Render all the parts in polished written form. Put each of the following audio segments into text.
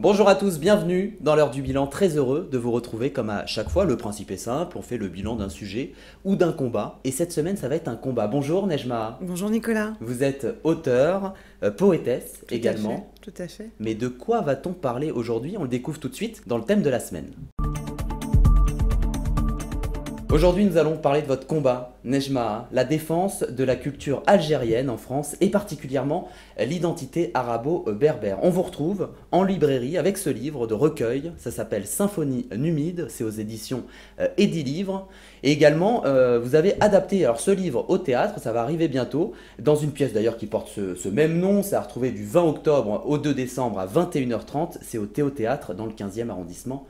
Bonjour à tous, bienvenue dans l'heure du bilan, très heureux de vous retrouver comme à chaque fois. Le principe est simple, on fait le bilan d'un sujet ou d'un combat. Et cette semaine, ça va être un combat. Bonjour Nejma. Bonjour Nicolas. Vous êtes auteur, poétesse également. Tout à fait. Mais de quoi va-t-on parler aujourd'hui? On le découvre tout de suite dans le thème de la semaine. Aujourd'hui, nous allons parler de votre combat, Nejma, la défense de la culture algérienne en France et particulièrement l'identité arabo-berbère. On vous retrouve en librairie avec ce livre de recueil, ça s'appelle Symphonie numide, c'est aux éditions Edilivre. Et également, vous avez adapté alors, ce livre au théâtre, ça va arriver bientôt, dans une pièce d'ailleurs qui porte ce même nom, ça a retrouvé du 20 octobre au 2 décembre à 21h30, c'est au Théâtre dans le 15e arrondissement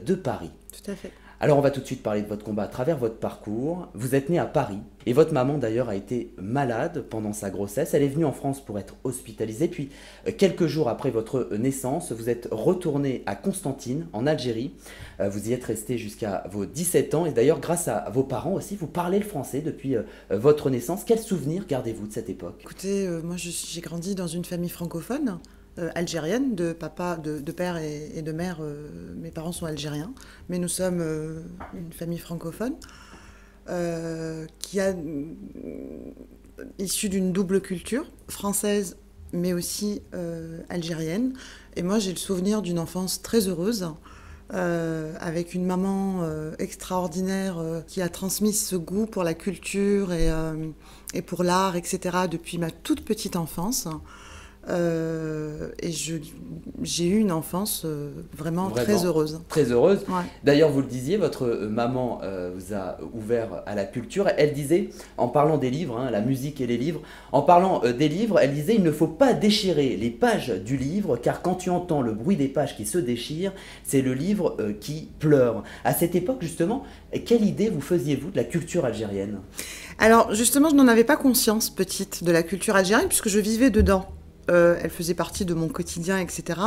de Paris. Tout à fait. Alors on va tout de suite parler de votre combat à travers votre parcours. Vous êtes né à Paris et votre maman d'ailleurs a été malade pendant sa grossesse. Elle est venue en France pour être hospitalisée. Puis quelques jours après votre naissance, vous êtes retourné à Constantine en Algérie. Vous y êtes resté jusqu'à vos 17 ans et d'ailleurs grâce à vos parents aussi, vous parlez le français depuis votre naissance. Quels souvenirs gardez-vous de cette époque? Écoutez, moi j'ai grandi dans une famille francophone. Algérienne, de père et de mère. Mes parents sont algériens, mais nous sommes une famille francophone qui a issue d'une double culture, française mais aussi algérienne. Et moi j'ai le souvenir d'une enfance très heureuse, avec une maman extraordinaire qui a transmis ce goût pour la culture et pour l'art, etc., depuis ma toute petite enfance. Et j'ai eu une enfance vraiment très heureuse. Très heureuse. Ouais. D'ailleurs, vous le disiez, votre maman vous a ouvert à la culture. Elle disait, en parlant des livres, la musique et les livres, en parlant des livres, elle disait « Il ne faut pas déchirer les pages du livre, car quand tu entends le bruit des pages qui se déchirent, c'est le livre qui pleure. » À cette époque, justement, quelle idée vous faisiez-vous de la culture algérienne? Alors, justement, je n'en avais pas conscience, petite, de la culture algérienne, puisque je vivais dedans. Elle faisait partie de mon quotidien, etc.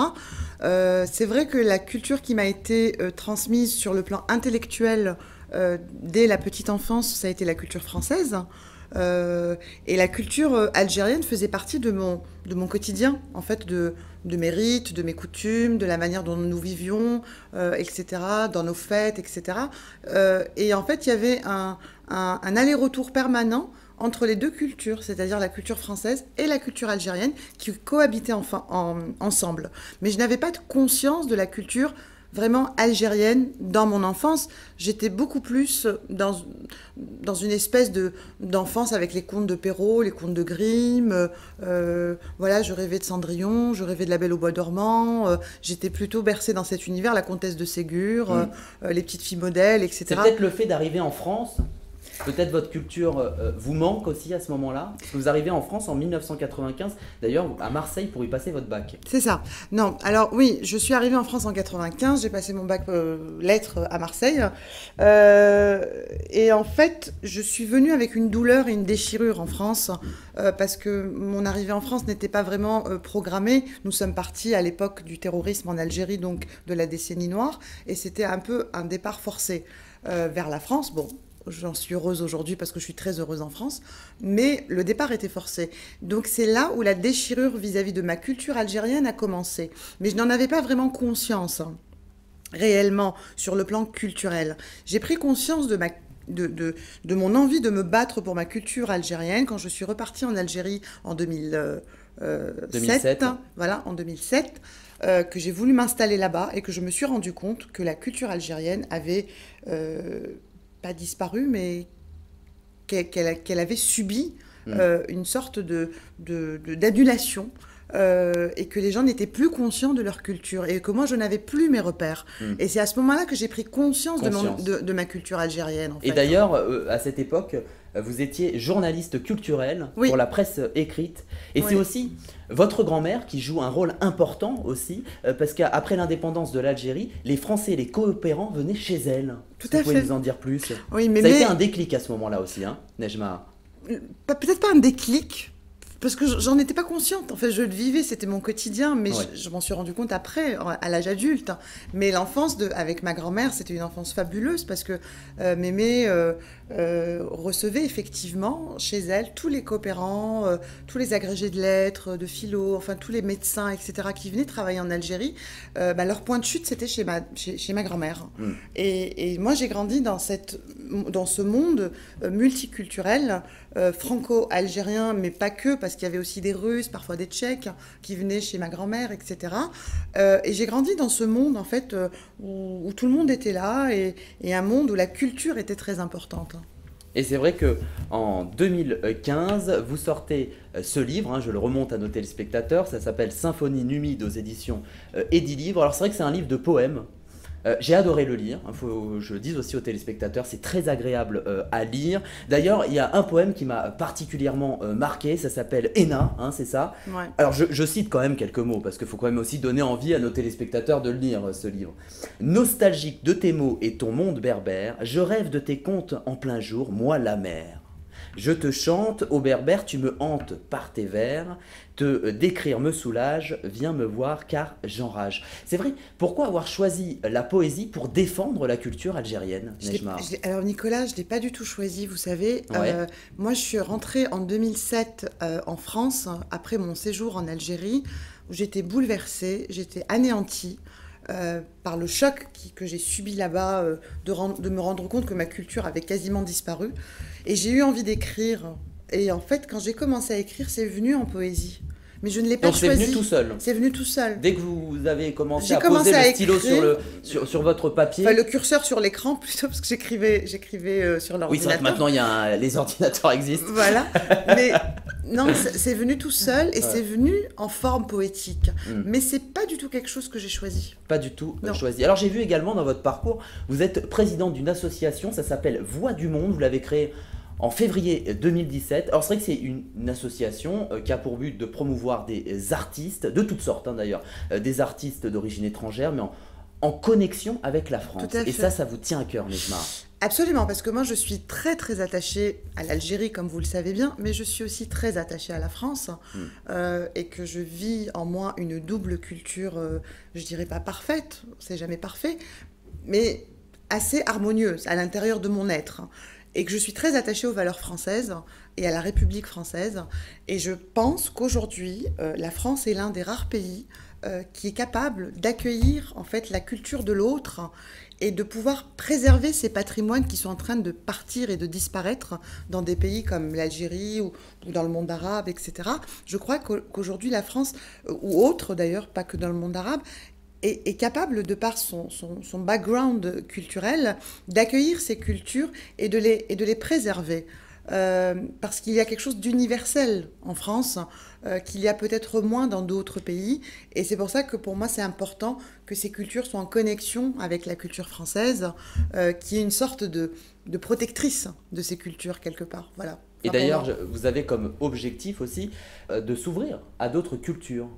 C'est vrai que la culture qui m'a été transmise sur le plan intellectuel dès la petite enfance, ça a été la culture française. Et la culture algérienne faisait partie de mon quotidien, en fait, de mes rites, de mes coutumes, de la manière dont nous vivions, etc., dans nos fêtes, etc. Et en fait, il y avait un aller-retour permanent entre les deux cultures, c'est-à-dire la culture française et la culture algérienne, qui cohabitaient ensemble. Mais je n'avais pas de conscience de la culture vraiment algérienne dans mon enfance. J'étais beaucoup plus dans une espèce d'enfance avec les contes de Perrault, les contes de Grimm. Voilà, je rêvais de Cendrillon, je rêvais de La Belle au bois dormant. J'étais plutôt bercée dans cet univers, la comtesse de Ségur, les petites filles modèles, etc. C'est peut-être le fait d'arriver en France. Peut-être votre culture vous manque aussi à ce moment-là, parce que vous arrivez en France en 1995, d'ailleurs à Marseille pour y passer votre bac. C'est ça. Non, alors oui, je suis arrivée en France en 95, j'ai passé mon bac lettres à Marseille, et en fait, je suis venue avec une douleur et une déchirure en France, parce que mon arrivée en France n'était pas vraiment programmée. Nous sommes partis à l'époque du terrorisme en Algérie, donc de la décennie noire, et c'était un peu un départ forcé vers la France. Bon. J'en suis heureuse aujourd'hui parce que je suis très heureuse en France, mais le départ était forcé. Donc c'est là où la déchirure vis-à-vis de ma culture algérienne a commencé. Mais je n'en avais pas vraiment conscience, réellement, sur le plan culturel. J'ai pris conscience de mon envie de me battre pour ma culture algérienne quand je suis repartie en Algérie en 2007. Voilà, en 2007. Que j'ai voulu m'installer là-bas et que je me suis rendu compte que la culture algérienne avait... pas disparu, mais qu'elle avait subi une sorte d'annulation, et que les gens n'étaient plus conscients de leur culture, et que moi, je n'avais plus mes repères. Et c'est à ce moment-là que j'ai pris conscience de ma culture algérienne. En fait. Et d'ailleurs, à cette époque, vous étiez journaliste culturel pour la presse écrite. Et c'est aussi votre grand-mère qui joue un rôle important aussi, parce qu'après l'indépendance de l'Algérie, les Français et les coopérants venaient chez elle. Tout à fait. Vous pouvez nous en dire plus? Oui, ça a été un déclic à ce moment-là aussi, Nejma. Peut-être pas un déclic, Parce que j'en étais pas consciente. En fait, je le vivais, c'était mon quotidien, mais Ouais. je m'en suis rendu compte après, à l'âge adulte. Mais l'enfance avec ma grand-mère, c'était une enfance fabuleuse parce que Mémé recevait effectivement chez elle tous les coopérants, tous les agrégés de lettres, de philo, enfin tous les médecins, etc., qui venaient travailler en Algérie. Leur point de chute, c'était chez ma grand-mère. Mm. Et moi, j'ai grandi dans ce monde multiculturel, franco-algérien, mais pas que, parce qu'il y avait aussi des Russes, parfois des Tchèques, qui venaient chez ma grand-mère, etc. Et j'ai grandi dans ce monde, en fait, où tout le monde était là, et un monde où la culture était très importante. Et c'est vrai que en 2015, vous sortez ce livre, hein, je le remonte à nos téléspectateurs, ça s'appelle Symphonie numide aux éditions Edilivre. Alors c'est vrai que c'est un livre de poèmes. J'ai adoré le lire, il faut que je le dise aussi aux téléspectateurs, c'est très agréable à lire. D'ailleurs, il y a un poème qui m'a particulièrement marqué, ça s'appelle Henna, hein, c'est ça. Ouais. Alors je cite quand même quelques mots, parce qu'il faut quand même aussi donner envie à nos téléspectateurs de le lire, ce livre. Nostalgique de tes mots et ton monde berbère, je rêve de tes contes en plein jour, moi la mer. Je te chante, ô berbère, tu me hantes par tes vers, te décrire me soulage, viens me voir car j'enrage. C'est vrai, pourquoi avoir choisi la poésie pour défendre la culture algérienne, Nejma? Alors Nicolas, je ne l'ai pas du tout choisi, vous savez. Ouais. Moi, je suis rentrée en 2007 en France, après mon séjour en Algérie, où j'étais bouleversée, j'étais anéantie. Par le choc que j'ai subi là-bas, de me rendre compte que ma culture avait quasiment disparu. Et j'ai eu envie d'écrire. Et en fait, quand j'ai commencé à écrire, c'est venu en poésie. Mais je ne l'ai pas Donc c'est choisi. venu tout seul. C'est venu tout seul. Dès que vous avez commencé J'ai à commencé poser à le stylo écrire. sur votre papier. Enfin, le curseur sur l'écran plutôt, parce que j'écrivais sur l'ordinateur. Oui, c'est vrai que maintenant les ordinateurs existent. Voilà. Mais non, c'est venu tout seul et c'est venu en forme poétique. Mais c'est pas du tout quelque chose que j'ai choisi. Pas du tout Non. choisi. Alors j'ai vu également dans votre parcours, vous êtes présidente d'une association, ça s'appelle Voix du Monde, vous l'avez créée en février 2017. Alors c'est vrai que c'est une association qui a pour but de promouvoir des artistes, de toutes sortes hein, d'ailleurs, des artistes d'origine étrangère, mais en connexion avec la France. Tout à Et fait. ça vous tient à cœur, Nejma. Absolument, parce que moi je suis très très attachée à l'Algérie, comme vous le savez bien, mais je suis aussi très attachée à la France et que je vis en moi une double culture, je dirais pas parfaite, c'est jamais parfait, mais assez harmonieuse à l'intérieur de mon être. Et que je suis très attachée aux valeurs françaises et à la République française. Et je pense qu'aujourd'hui, la France est l'un des rares pays qui est capable d'accueillir en fait la culture de l'autre et de pouvoir préserver ces patrimoines qui sont en train de partir et de disparaître dans des pays comme l'Algérie ou dans le monde arabe, etc. Je crois qu'aujourd'hui, la France, ou autre d'ailleurs, pas que dans le monde arabe, est capable, de par son background culturel, d'accueillir ces cultures et de les préserver. Parce qu'il y a quelque chose d'universel en France, qu'il y a peut-être moins dans d'autres pays. Et c'est pour ça que pour moi, c'est important que ces cultures soient en connexion avec la culture française, qui est une sorte de protectrice de ces cultures quelque part. Voilà. Et Enfin, d'ailleurs, pour moi. vous avez comme objectif aussi de s'ouvrir à d'autres cultures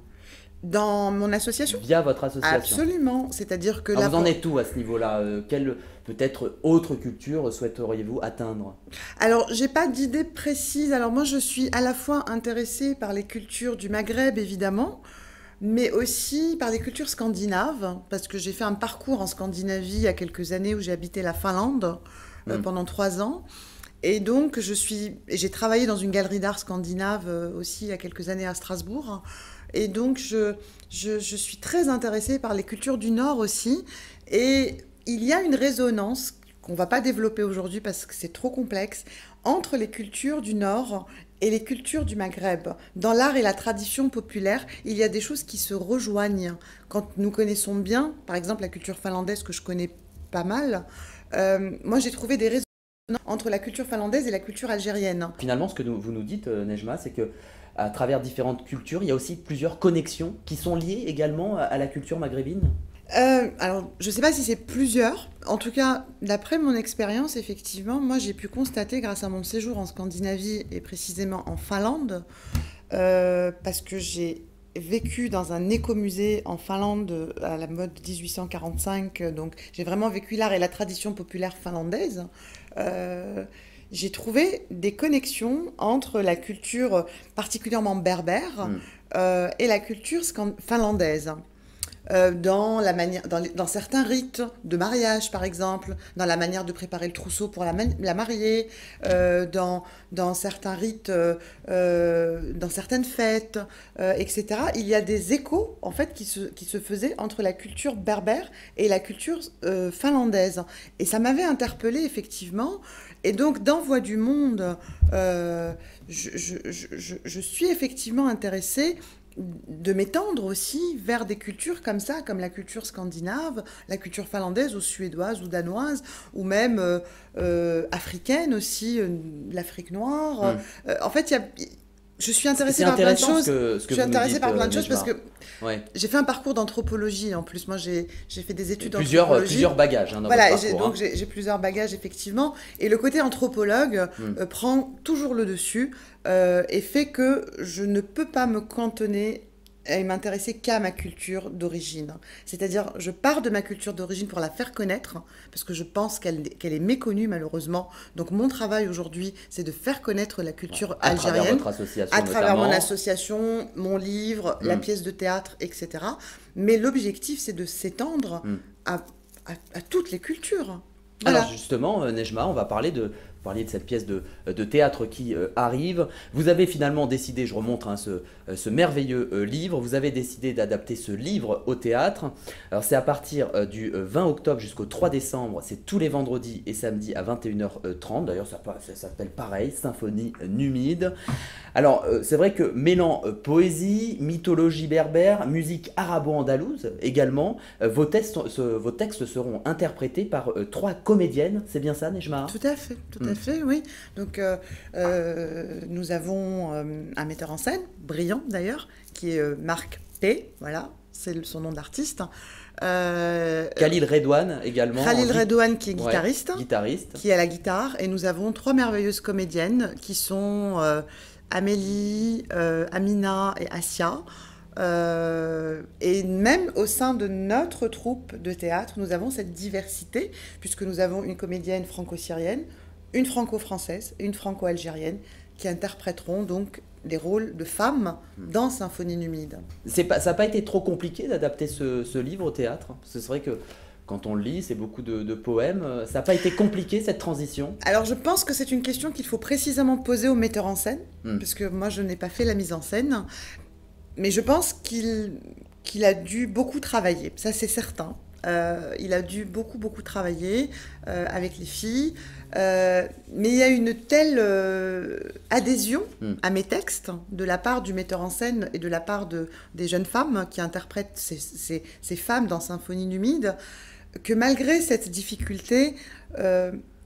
Dans mon association ? via votre association. Absolument. C'est-à-dire que Alors là, vous en êtes où à ce niveau-là quelle peut-être autre culture souhaiteriez-vous atteindre? Alors, j'ai pas d'idée précise. Alors, moi, je suis à la fois intéressée par les cultures du Maghreb, évidemment, mais aussi par les cultures scandinaves, parce que j'ai fait un parcours en Scandinavie il y a quelques années où j'ai habité la Finlande pendant 3 ans. Et donc, j'ai travaillé dans une galerie d'art scandinave aussi il y a quelques années à Strasbourg. Et donc, je suis très intéressée par les cultures du Nord aussi. Et il y a une résonance qu'on ne va pas développer aujourd'hui parce que c'est trop complexe, entre les cultures du Nord et les cultures du Maghreb. Dans l'art et la tradition populaire, il y a des choses qui se rejoignent. Quand nous connaissons bien, par exemple la culture finlandaise que je connais pas mal, moi j'ai trouvé des résonances entre la culture finlandaise et la culture algérienne. Finalement, ce que vous nous dites, Nejma, c'est que à travers différentes cultures, il y a aussi plusieurs connexions qui sont liées également à la culture maghrébine. Alors, je ne sais pas si c'est plusieurs. En tout cas, d'après mon expérience, effectivement, moi, j'ai pu constater, grâce à mon séjour en Scandinavie et précisément en Finlande, parce que j'ai vécu dans un écomusée en Finlande à la mode 1845, donc j'ai vraiment vécu l'art et la tradition populaire finlandaise. j'ai trouvé des connexions entre la culture particulièrement berbère et la culture finlandaise. Dans la manière, dans certains rites de mariage, par exemple, dans la manière de préparer le trousseau pour la mariée, dans certains rites, dans certaines fêtes, etc. Il y a des échos, en fait, qui se faisaient entre la culture berbère et la culture finlandaise. Et ça m'avait interpellée, effectivement. Et donc, dans Voix du Monde, je suis effectivement intéressée de m'étendre aussi vers des cultures comme ça, comme la culture scandinave, la culture finlandaise ou suédoise ou danoise, ou même africaine aussi, l'Afrique noire. En fait, je suis intéressée par plein de choses. Je suis intéressée par plein de choses parce que j'ai fait un parcours d'anthropologie en plus. Moi, j'ai fait des études d'anthropologie. Plusieurs bagages dans voilà, votre parcours. Donc j'ai plusieurs bagages, effectivement. Et le côté anthropologue prend toujours le dessus et fait que je ne peux pas me cantonner et m'intéresser qu'à ma culture d'origine. C'est-à-dire, je pars de ma culture d'origine pour la faire connaître, parce que je pense qu'elle est méconnue, malheureusement. Donc, mon travail aujourd'hui, c'est de faire connaître la culture algérienne. À travers votre association, à travers mon association, mon livre, la pièce de théâtre, etc. Mais l'objectif, c'est de s'étendre à toutes les cultures. Voilà. Alors justement, Nejma, on va parler de cette pièce de théâtre qui arrive. Vous avez finalement décidé, je remonte ce merveilleux livre, vous avez décidé d'adapter ce livre au théâtre. Alors c'est à partir du 20 octobre jusqu'au 3 décembre, c'est tous les vendredis et samedis à 21h30. D'ailleurs ça s'appelle pareil, Symphonie numide. Alors c'est vrai que mêlant poésie, mythologie berbère, musique arabo-andalouse également, vos textes seront interprétés par 3 comédiennes, c'est bien ça Nejma? Tout à fait, oui. Donc nous avons un metteur en scène, brillant d'ailleurs, qui est Marc P, voilà, c'est son nom d'artiste. Khalil Redouane également. Khalil Redouane qui est guitariste, guitariste, qui est à la guitare. Et nous avons 3 merveilleuses comédiennes qui sont Amélie, Amina et Asia. Et même au sein de notre troupe de théâtre, nous avons cette diversité, puisque nous avons une comédienne franco-syrienne, une franco-française et une franco-algérienne qui interpréteront donc les rôles de femmes dans Symphonie numide. Ça n'a pas été trop compliqué d'adapter ce livre au théâtre? Parce que c'est vrai que quand on le lit, c'est beaucoup de poèmes. Ça n'a pas été compliqué, cette transition? Alors, je pense que c'est une question qu'il faut précisément poser au metteur en scène, parce que moi, je n'ai pas fait la mise en scène. Mais je pense qu'il a dû beaucoup travailler, ça c'est certain. Il a dû beaucoup travailler avec les filles. Mais il y a une telle adhésion à mes textes de la part du metteur en scène et de la part des jeunes femmes qui interprètent ces femmes dans Symphonie numide, que malgré cette difficulté,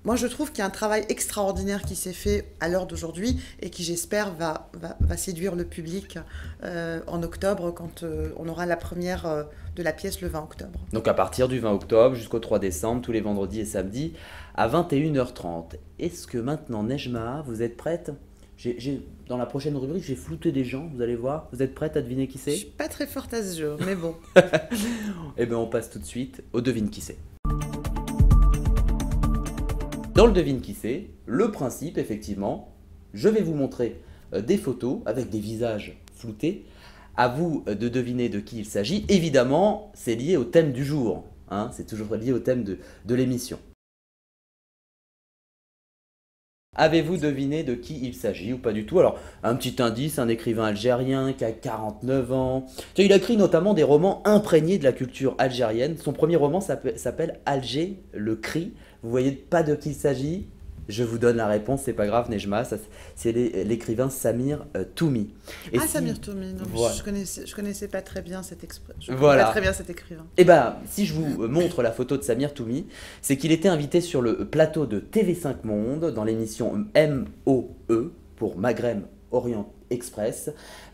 moi je trouve qu'il y a un travail extraordinaire qui s'est fait à l'heure d'aujourd'hui et qui j'espère va séduire le public en octobre quand on aura la première de la pièce le 20 octobre. Donc à partir du 20 octobre jusqu'au 3 décembre, tous les vendredis et samedis à 21h30. Est-ce que maintenant, Nejma, vous êtes prête? Dans la prochaine rubrique, j'ai flouté des gens, vous allez voir. Vous êtes prête à deviner qui c'est? Je suis pas très forte à ce jeu, mais bon. Eh bien, on passe tout de suite au devine qui c'est. Dans le devine qui c'est, le principe, effectivement, je vais vous montrer des photos avec des visages floutés. À vous de deviner de qui il s'agit. Évidemment, c'est lié au thème du jour. Hein, c'est toujours lié au thème de l'émission. Avez-vous deviné de qui il s'agit ou pas du tout? Alors, un petit indice, un écrivain algérien qui a 49 ans. Il a écrit notamment des romans imprégnés de la culture algérienne. Son premier roman s'appelle Alger, le cri. Vous voyez pas de qui il s'agit? Je vous donne la réponse, c'est pas grave, Nejma, c'est l'écrivain Samir Toumi. Et Samir Toumi, non, voilà. je connaissais pas très bien cet écrivain. Et bien, si je vous montre la photo de Samir Toumi, c'est qu'il était invité sur le plateau de TV5 Monde dans l'émission MOE pour Maghreb Orient Express.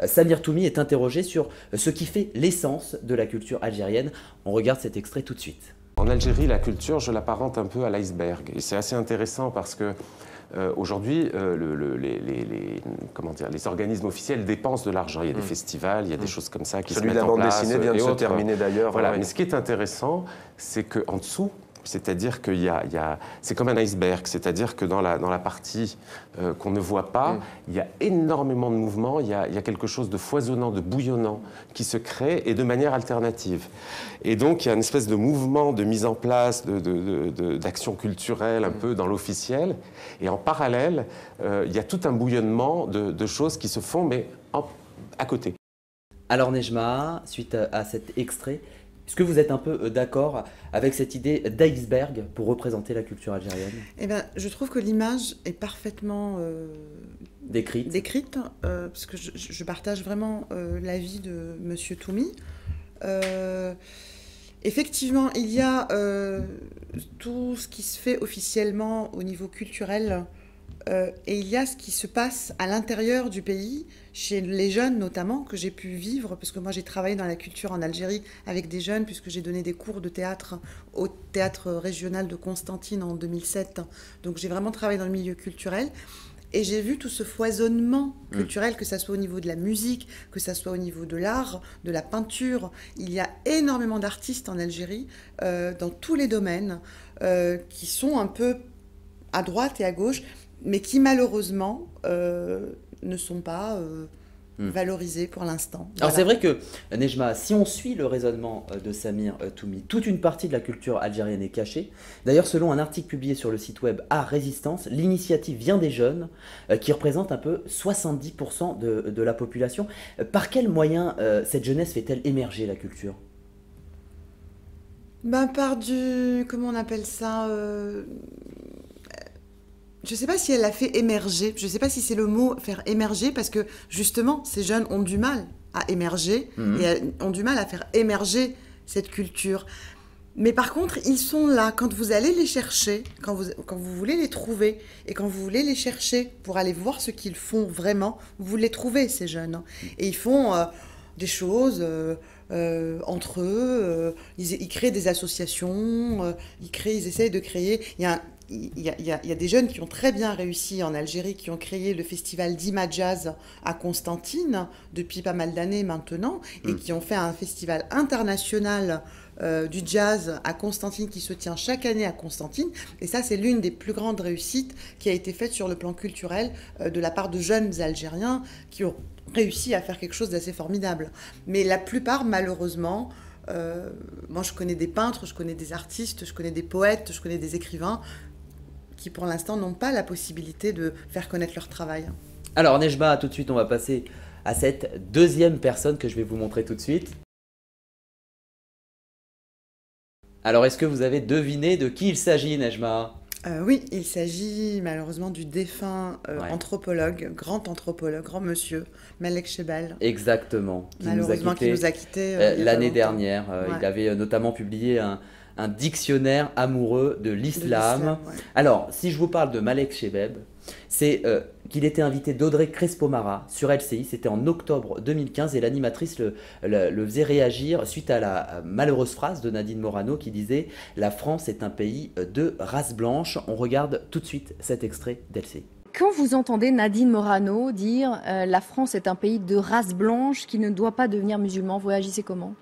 Samir Toumi est interrogé sur ce qui fait l'essence de la culture algérienne. On regarde cet extrait tout de suite. En Algérie, la culture, je l'apparente un peu à l'iceberg. Et c'est assez intéressant parce que aujourd'hui, les organismes officiels dépensent de l'argent. Il y a des festivals, il y a des choses comme ça qui se mettent en place. Celui de la bande dessinée vient de se terminer d'ailleurs. Voilà. Mais ce qui est intéressant, c'est qu'en dessous, C'est-à-dire qu'il c'est comme un iceberg, c'est-à-dire que dans la partie qu'on ne voit pas, il y a énormément de mouvements, il y a quelque chose de foisonnant, de bouillonnant qui se crée et de manière alternative. Et donc il y a une espèce de mouvement de mise en place d'action culturelle un peu dans l'officiel. Et en parallèle, il y a tout un bouillonnement de choses qui se font, mais à côté. Alors Nejma, suite à cet extrait, est-ce que vous êtes un peu d'accord avec cette idée d'iceberg pour représenter la culture algérienne? Eh ben, je trouve que l'image est parfaitement décrite parce que je partage vraiment l'avis de Monsieur Toumi. Effectivement, il y a tout ce qui se fait officiellement au niveau culturel et il y a ce qui se passe à l'intérieur du pays, chez les jeunes notamment, que j'ai pu vivre, parce que moi j'ai travaillé dans la culture en Algérie avec des jeunes, puisque j'ai donné des cours de théâtre au théâtre régional de Constantine en 2007. Donc j'ai vraiment travaillé dans le milieu culturel. Et j'ai vu tout ce foisonnement culturel, que ça soit au niveau de la musique, que ça soit au niveau de l'art, de la peinture. Il y a énormément d'artistes en Algérie, dans tous les domaines, qui sont un peu à droite et à gauche, mais qui malheureusement ne sont pas valorisés pour l'instant. Alors Voilà. c'est vrai que, Nejma, si on suit le raisonnement de Samir Toumi, toute une partie de la culture algérienne est cachée. D'ailleurs, selon un article publié sur le site web Art Résistance, l'initiative vient des jeunes, qui représentent un peu 70% de la population. Par quels moyens cette jeunesse fait-elle émerger la culture? Ben, par du... Comment on appelle ça je ne sais pas si elle l'a fait émerger. Je ne sais pas si c'est le mot faire émerger, parce que justement, ces jeunes ont du mal à émerger et ont du mal à faire émerger cette culture. Mais par contre, ils sont là. Quand vous allez les chercher, quand vous voulez les trouver et quand vous voulez les chercher pour aller voir ce qu'ils font vraiment, vous les trouvez, ces jeunes. Et ils font des choses entre eux. Ils créent des associations. Ils essayent de créer... Il y a des jeunes qui ont très bien réussi en Algérie, qui ont créé le festival d'Ima Jazz à Constantine depuis pas mal d'années maintenant, et qui ont fait un festival international du jazz à Constantine qui se tient chaque année à Constantine. Et ça, c'est l'une des plus grandes réussites qui a été faite sur le plan culturel de la part de jeunes Algériens qui ont réussi à faire quelque chose d'assez formidable. Mais la plupart, malheureusement... moi, je connais des peintres, je connais des artistes, je connais des poètes, je connais des écrivains qui, pour l'instant, n'ont pas la possibilité de faire connaître leur travail. Alors Nejma, tout de suite, on va passer à cette deuxième personne que je vais vous montrer tout de suite. Alors, est-ce que vous avez deviné de qui il s'agit, Nejma? Oui, il s'agit malheureusement du défunt anthropologue, grand monsieur, Malek Chebal. Exactement. Qui nous a quittés l'année dernière. Il avait notamment publié un dictionnaire amoureux de l'islam. Alors, si je vous parle de Malek Chebab, c'est qu'il était invité d'Audrey Crespo-Mara sur LCI, c'était en octobre 2015, et l'animatrice le faisait réagir suite à la malheureuse phrase de Nadine Morano qui disait « La France est un pays de race blanche ». On regarde tout de suite cet extrait d'LCI. Quand vous entendez Nadine Morano dire la France est un pays de race blanche qui ne doit pas devenir musulman, vous réagissez comment?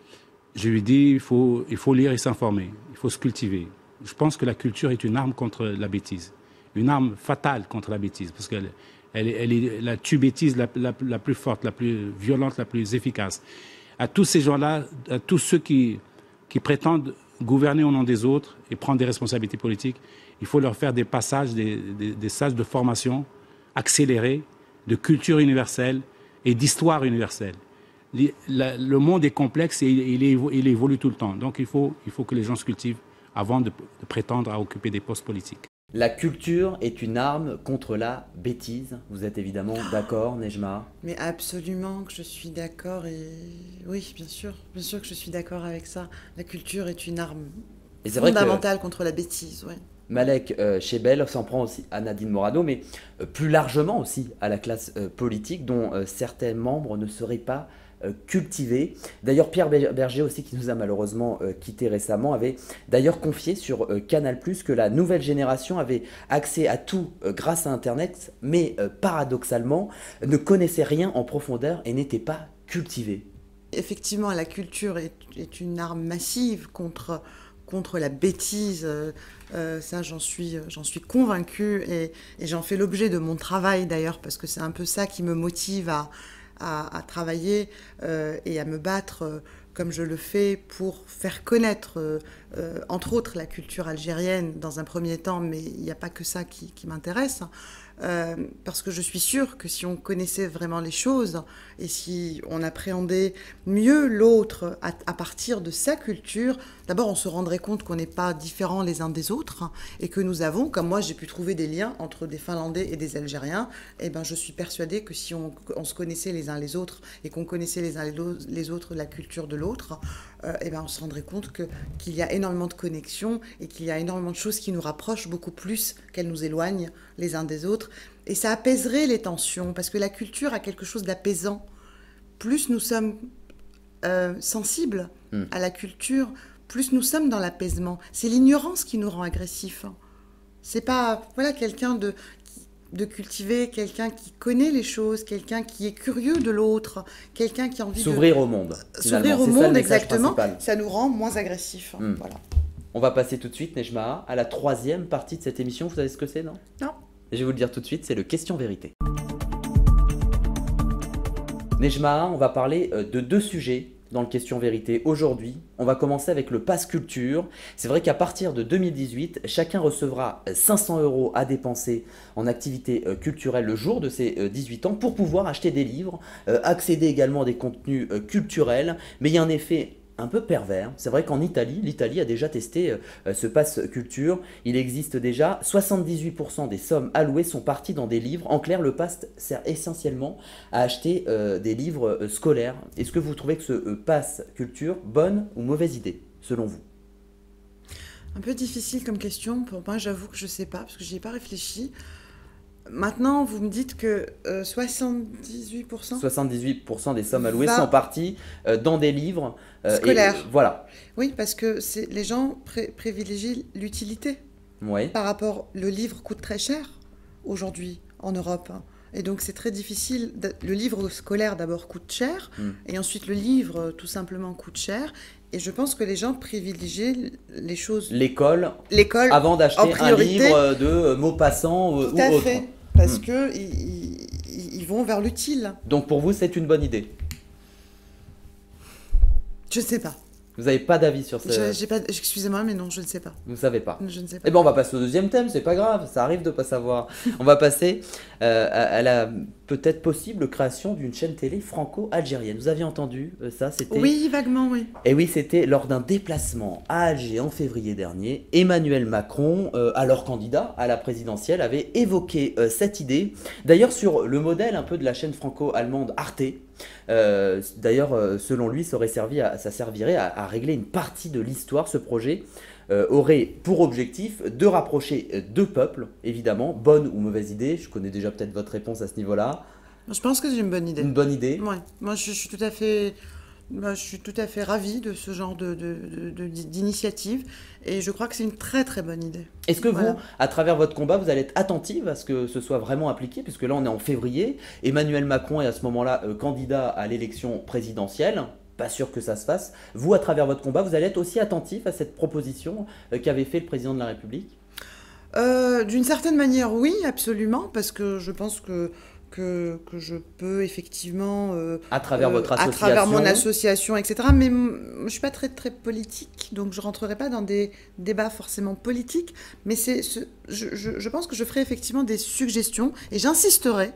Je lui dis il faut lire et s'informer, il faut se cultiver. Je pense que la culture est une arme contre la bêtise, une arme fatale contre la bêtise, parce qu'elle est la tue-bêtise la plus forte, la plus violente, la plus efficace. À tous ces gens-là, à tous ceux qui prétendent gouverner au nom des autres et prendre des responsabilités politiques, il faut leur faire des passages, des stages de formation accélérés, de culture universelle et d'histoire universelle. Le monde est complexe et il évolue tout le temps. Donc il faut que les gens se cultivent avant de prétendre à occuper des postes politiques. La culture est une arme contre la bêtise. Vous êtes évidemment d'accord, Nejma? Mais absolument que je suis d'accord. Et oui, bien sûr que je suis d'accord avec ça. La culture est une arme fondamentale contre la bêtise. Ouais. Malek Chebal s'en prend aussi à Nadine Morano, mais plus largement aussi à la classe politique dont certains membres ne seraient pas cultivés. D'ailleurs, Pierre Berger aussi, qui nous a malheureusement quittés récemment, avait d'ailleurs confié sur Canal+, que la nouvelle génération avait accès à tout grâce à Internet, mais paradoxalement, ne connaissait rien en profondeur et n'était pas cultivée. Effectivement, la culture est une arme massive contre contre la bêtise. Ça, j'en suis convaincue et j'en fais l'objet de mon travail d'ailleurs, parce que c'est un peu ça qui me motive à travailler et à me battre comme je le fais pour faire connaître, entre autres, la culture algérienne dans un premier temps, mais il n'y a pas que ça qui m'intéresse. Parce que je suis sûre que si on connaissait vraiment les choses et si on appréhendait mieux l'autre à partir de sa culture, d'abord on se rendrait compte qu'on n'est pas différents les uns des autres et que nous avons, comme moi j'ai pu trouver des liens entre des Finlandais et des Algériens, et ben je suis persuadée que si on se connaissait les uns les autres et qu'on connaissait les uns les autres la culture de l'autre, et ben on se rendrait compte qu'il y a énormément de connexions et qu'il y a énormément de choses qui nous rapprochent beaucoup plus qu'elles nous éloignent les uns des autres. Et ça apaiserait les tensions, parce que la culture a quelque chose d'apaisant. Plus nous sommes sensibles à la culture, plus nous sommes dans l'apaisement. C'est l'ignorance qui nous rend agressifs. C'est pas quelqu'un de cultiver, quelqu'un qui connaît les choses, quelqu'un qui est curieux de l'autre, quelqu'un qui a envie s'ouvrir au monde. S'ouvrir au monde, exactement. Ça nous rend moins agressifs. Voilà. On va passer tout de suite, Nejma, à la troisième partie de cette émission. Vous savez ce que c'est, non? Non. Je vais vous le dire tout de suite, c'est le question-vérité. Nejma, on va parler de deux sujets dans le question-vérité aujourd'hui. On va commencer avec le pass culture. C'est vrai qu'à partir de 2018, chacun recevra 500 € à dépenser en activité culturelle le jour de ses 18 ans pour pouvoir acheter des livres, accéder également à des contenus culturels. Mais il y a un effet un peu pervers. C'est vrai qu'en l'Italie a déjà testé ce pass culture. Il existe déjà 78% des sommes allouées sont parties dans des livres. En clair, le pass sert essentiellement à acheter des livres scolaires. Est-ce que vous trouvez que ce pass culture, bonne ou mauvaise idée, selon vous? Un peu difficile comme question. Pour moi, j'avoue que je ne sais pas, parce que je n'y ai pas réfléchi. Maintenant, vous me dites que 78% des sommes allouées sont parties dans des livres scolaires. Voilà. Oui, parce que les gens privilégient l'utilité. Ouais. Par rapport, le livre coûte très cher aujourd'hui en Europe. Et donc c'est très difficile. Le livre scolaire d'abord coûte cher, et ensuite le livre tout simplement coûte cher. Et je pense que les gens privilégient les choses. L'école avant d'acheter un livre de Maupassant ou autre. Tout à fait, parce que ils vont vers l'utile. Donc pour vous, c'est une bonne idée? Je ne sais pas. Vous n'avez pas d'avis sur ça? Excusez-moi, mais non, je ne sais pas. Vous ne savez pas? Je ne sais pas. Eh bien, on va passer au deuxième thème, c'est pas grave, ça arrive de ne pas savoir. On va passer à la peut-être possible création d'une chaîne télé franco-algérienne. Vous aviez entendu ça? Oui, vaguement, oui. Et oui, c'était lors d'un déplacement à Alger en février dernier. Emmanuel Macron, alors candidat à la présidentielle, avait évoqué cette idée. D'ailleurs, sur le modèle un peu de la chaîne franco-allemande Arte. D'ailleurs, selon lui, ça servirait à régler une partie de l'histoire. Ce projet aurait pour objectif de rapprocher deux peuples, évidemment. Bonne ou mauvaise idée? Je connais déjà peut-être votre réponse à ce niveau-là. Je pense que c'est une bonne idée. Une bonne idée? Ouais. Moi, je suis tout à fait ravie de ce genre d'initiative, et je crois que c'est une très très bonne idée. Est-ce que vous, à travers votre combat, vous allez être attentive à ce que ce soit vraiment appliqué, puisque là on est en février, Emmanuel Macron est à ce moment-là candidat à l'élection présidentielle, pas sûr que ça se fasse. Vous, à travers votre combat, vous allez être aussi attentif à cette proposition qu'avait fait le président de la République? D'une certaine manière, oui, absolument, parce que je pense que je peux effectivement à travers votre association, à travers mon association, etc. Mais je suis pas très très politique, donc je rentrerai pas dans des débats forcément politiques. Mais je pense que je ferai effectivement des suggestions et j'insisterai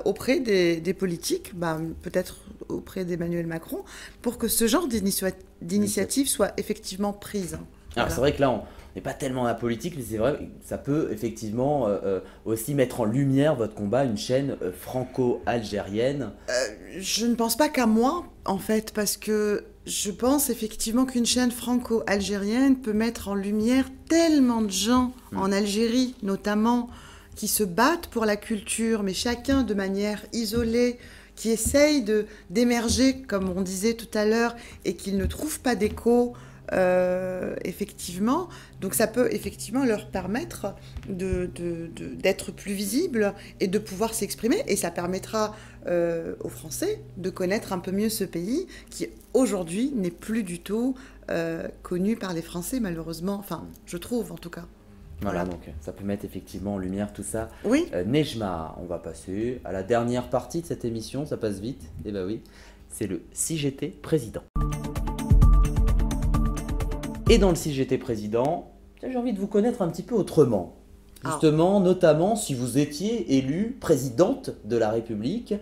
auprès des politiques, peut-être auprès d'Emmanuel Macron, pour que ce genre d'initiative soit effectivement prise. Alors c'est vrai que là on n'est pas tellement dans la politique, mais c'est vrai que ça peut effectivement aussi mettre en lumière votre combat, une chaîne franco-algérienne. Je ne pense pas qu'à moi, en fait, parce que je pense effectivement qu'une chaîne franco-algérienne peut mettre en lumière tellement de gens en Algérie, notamment, qui se battent pour la culture, mais chacun de manière isolée, qui essayent d'émerger, comme on disait tout à l'heure, et qu'ils ne trouvent pas d'écho. Effectivement, donc ça peut effectivement leur permettre d'être plus visibles et de pouvoir s'exprimer, et ça permettra aux Français de connaître un peu mieux ce pays qui aujourd'hui n'est plus du tout connu par les Français, malheureusement. Enfin, je trouve, en tout cas. Voilà, donc ça peut mettre effectivement en lumière tout ça. Oui. Nejma, on va passer à la dernière partie de cette émission, ça passe vite. Eh ben oui, c'est le Si j'étais président. Et dans le Si j'étais président, j'ai envie de vous connaître un petit peu autrement. Justement, notamment si vous étiez élue présidente de la République,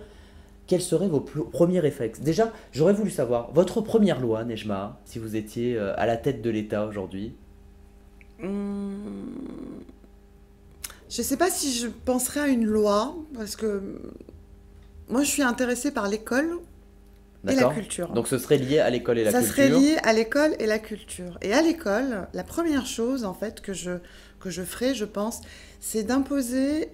quels seraient vos premiers réflexes? Déjà, j'aurais voulu savoir, votre première loi, Nejma, si vous étiez à la tête de l'État aujourd'hui. Je ne sais pas si je penserais à une loi, parce que moi je suis intéressée par l'école et la culture. Donc ce serait lié à l'école et la culture. Ça serait lié à l'école et la culture. Et à l'école, la première chose en fait que je ferais, je pense, c'est d'imposer,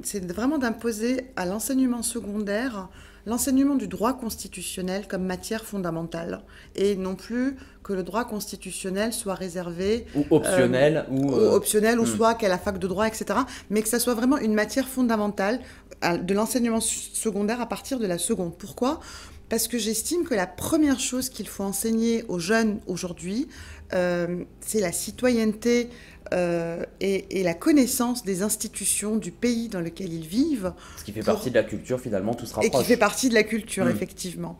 c'est vraiment d'imposer à l'enseignement secondaire l'enseignement du droit constitutionnel comme matière fondamentale, et non plus que le droit constitutionnel soit réservé ou optionnel ou soit qu'à la fac de droit, etc. Mais que ça soit vraiment une matière fondamentale de l'enseignement secondaire à partir de la seconde. Pourquoi ? Parce que j'estime que la première chose qu'il faut enseigner aux jeunes aujourd'hui, c'est la citoyenneté et la connaissance des institutions du pays dans lequel ils vivent. Ce qui fait partie de la culture, finalement, tout se rapproche. Et qui fait partie de la culture, effectivement.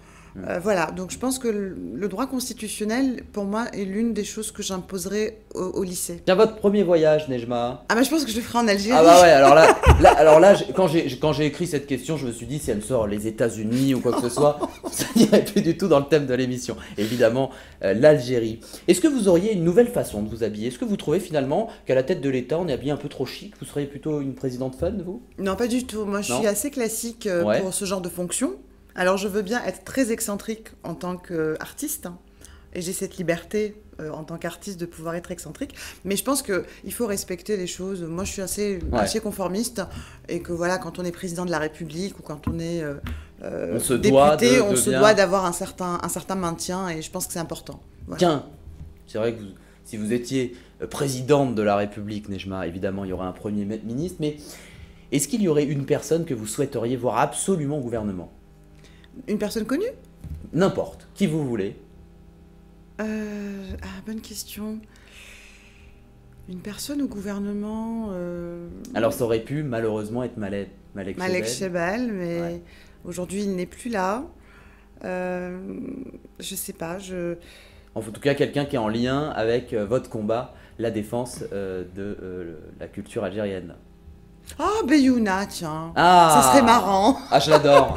Voilà, donc je pense que le droit constitutionnel, pour moi, est l'une des choses que j'imposerai au lycée. Tiens, votre premier voyage, Nejma? Ah bah je pense que je le ferai en Algérie. Ah bah ouais, alors là quand j'ai écrit cette question, je me suis dit, si elle me sort les États-Unis ou quoi que ce soit, ça n'irait plus du tout dans le thème de l'émission. Évidemment, l'Algérie. Est-ce que vous auriez une nouvelle façon de vous habiller? Est-ce que vous trouvez finalement qu'à la tête de l'État, on est habillé un peu trop chic? Vous seriez plutôt une présidente fun, vous? Non, pas du tout. Moi, je suis assez classique pour ce genre de fonction. Alors, je veux bien être très excentrique en tant qu'artiste, et j'ai cette liberté en tant qu'artiste de pouvoir être excentrique, mais je pense qu'il faut respecter les choses. Moi, je suis assez conformiste, et que voilà, quand on est président de la République ou quand on est député, on se doit d'avoir un certain maintien, et je pense que c'est important. Voilà. Tiens, c'est vrai que si vous étiez présidente de la République, Nejma, évidemment, il y aurait un Premier ministre, mais est-ce qu'il y aurait une personne que vous souhaiteriez voir absolument au gouvernement? Une personne connue? N'importe, qui vous voulez. Bonne question. Une personne au gouvernement... Alors ça aurait pu malheureusement être Malek Chebel, mais aujourd'hui il n'est plus là. Je sais pas, En tout cas, quelqu'un qui est en lien avec votre combat, la défense de la culture algérienne. Ah, Beyouna, tiens. Ça serait marrant. Ah, je l'adore.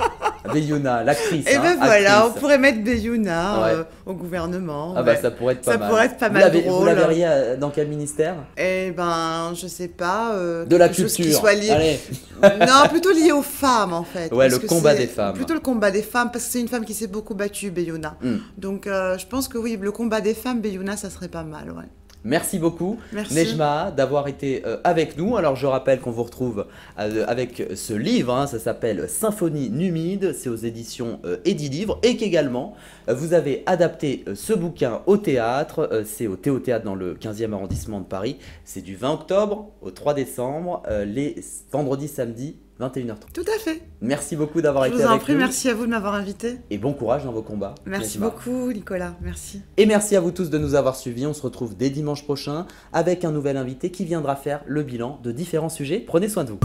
Beyouna, l'actrice. Et ben voilà, on pourrait mettre Beyouna au gouvernement. Ah bah ça pourrait être pas mal. Ça pourrait être pas mal drôle. Vous la verriez dans quel ministère? Eh ben, je sais pas. De la culture. Qui soit lié... Allez. Non, plutôt lié aux femmes en fait. Ouais, le combat des femmes. Plutôt le combat des femmes, parce que c'est une femme qui s'est beaucoup battue, Beyouna. Donc je pense que oui, le combat des femmes, Beyouna, ça serait pas mal, ouais. Merci beaucoup, Merci. Nejma, d'avoir été avec nous. Alors, je rappelle qu'on vous retrouve avec ce livre, ça s'appelle Symphonie numide, c'est aux éditions Edilivre, et qu'également, vous avez adapté ce bouquin au théâtre, c'est au Théâtre dans le 15e arrondissement de Paris. C'est du 20 octobre au 3 décembre, les vendredis, samedis, 21h30. Tout à fait. Merci beaucoup d'avoir été avec nous. Je vous en prie, merci à vous de m'avoir invité. Et bon courage dans vos combats. Merci beaucoup, Nicolas. Merci. Et merci à vous tous de nous avoir suivis. On se retrouve dès dimanche prochain avec un nouvel invité qui viendra faire le bilan de différents sujets. Prenez soin de vous.